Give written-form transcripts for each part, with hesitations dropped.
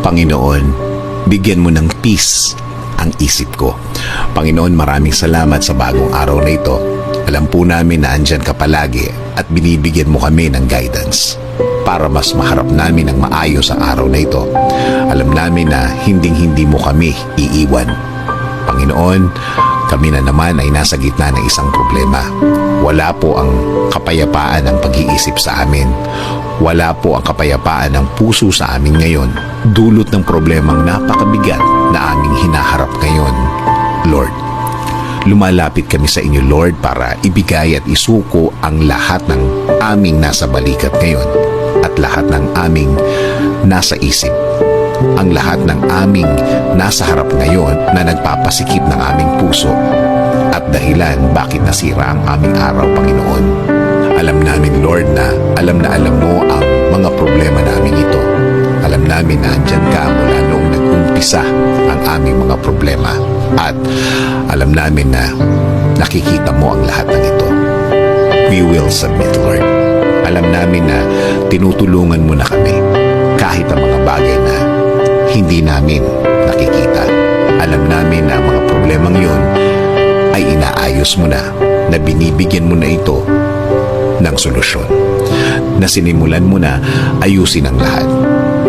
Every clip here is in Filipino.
Panginoon, bigyan mo ng peace ang isip ko. Panginoon, maraming salamat sa bagong araw na ito. Alam po namin na andyan ka palagi at binibigyan mo kami ng guidance para mas maharap namin ng maayos ang araw na ito. Alam namin na hinding-hindi mo kami iiwan. Panginoon, kami na naman ay nasa gitna ng isang problema. Wala po ang kapayapaan ng pag-iisip sa amin. Wala po ang kapayapaan ng puso sa amin ngayon. Dulot ng problemang napakabigat na aming hinaharap ngayon, Lord. Lumalapit kami sa inyo, Lord, para ibigay at isuko ang lahat ng aming nasa balikat ngayon at lahat ng aming nasa isip. Ang lahat ng aming nasa harap ngayon na nagpapasikip ng aming puso at dahilan bakit nasira ang aming araw, Panginoon. Alam namin, Lord, na alam mo ang mga problema namin ito. Alam namin na andyan ka mula noong nag-umpisa ang aming mga problema. At alam namin na nakikita mo ang lahat ng ito. We will submit, Lord. Alam namin na tinutulungan mo na kami kahit ang mga bagay na hindi namin nakikita. Alam namin na ang mga problemang yun ay inaayos mo na binibigyan mo na ito ng solusyon. Na sinimulan mo na ayusin ang lahat.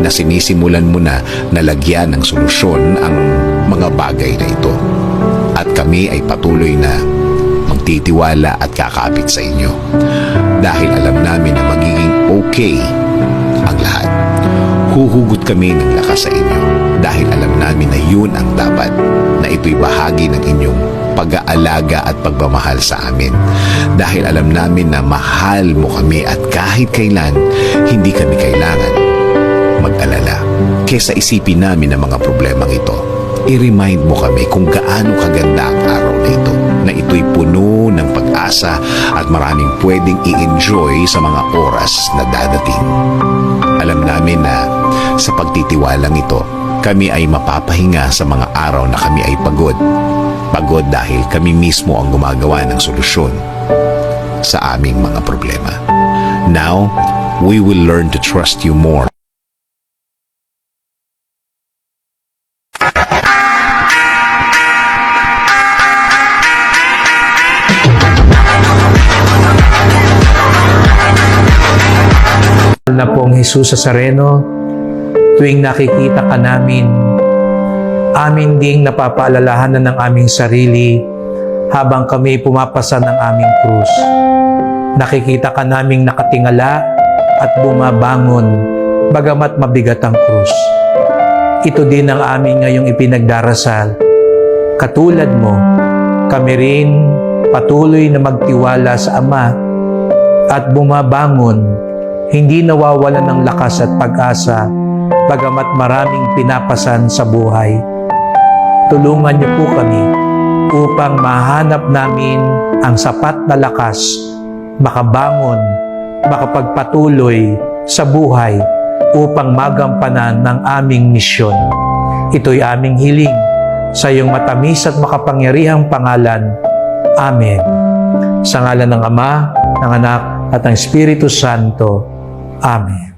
Na sinisimulan mo na nalagyan ng solusyon ang mga bagay na ito. At kami ay patuloy na magtitiwala at kakapit sa inyo. Dahil alam namin na magiging okay ang lahat. Huhugot kami ng lakas sa inyo dahil alam namin na yun ang dapat, na ito'y bahagi ng inyong pag-aalaga at pagmamahal sa amin. Dahil alam namin na mahal mo kami at kahit kailan hindi kami kailangan mag-alala. Kesa isipin namin ang mga problemang ito, i-remind mo kami kung gaano kaganda ang araw na ito, na ito'y puno ng pag-asa at maraming pwedeng i-enjoy sa mga oras na dadating. Alam namin na sa pagtitiwalang ito, kami ay mapapahinga sa mga araw na kami ay pagod. Pagod dahil kami mismo ang gumagawa ng solusyon sa aming mga problema. Now, we will learn to trust you more. Na pong Jesus Nazareno, tuwing nakikita ka namin, amin ding napapaalalahanan ng aming sarili habang kami pumapasa ng aming krus. Nakikita ka naming nakatingala at bumabangon bagamat mabigat ang krus. Ito din ang amin ngayong ipinagdarasal. Katulad mo, kami rin patuloy na magtiwala sa Ama at bumabangon, hindi nawawalan ng lakas at pag-asa, bagamat maraming pinapasan sa buhay. Tulungan niyo po kami upang mahanap namin ang sapat na lakas, makabangon, makapagpatuloy sa buhay upang magampanan ng aming misyon. Ito'y aming hiling sa iyong matamis at makapangyarihang pangalan. Amen. Sa ngalan ng Ama, ng Anak, at ng Espiritu Santo. Amen.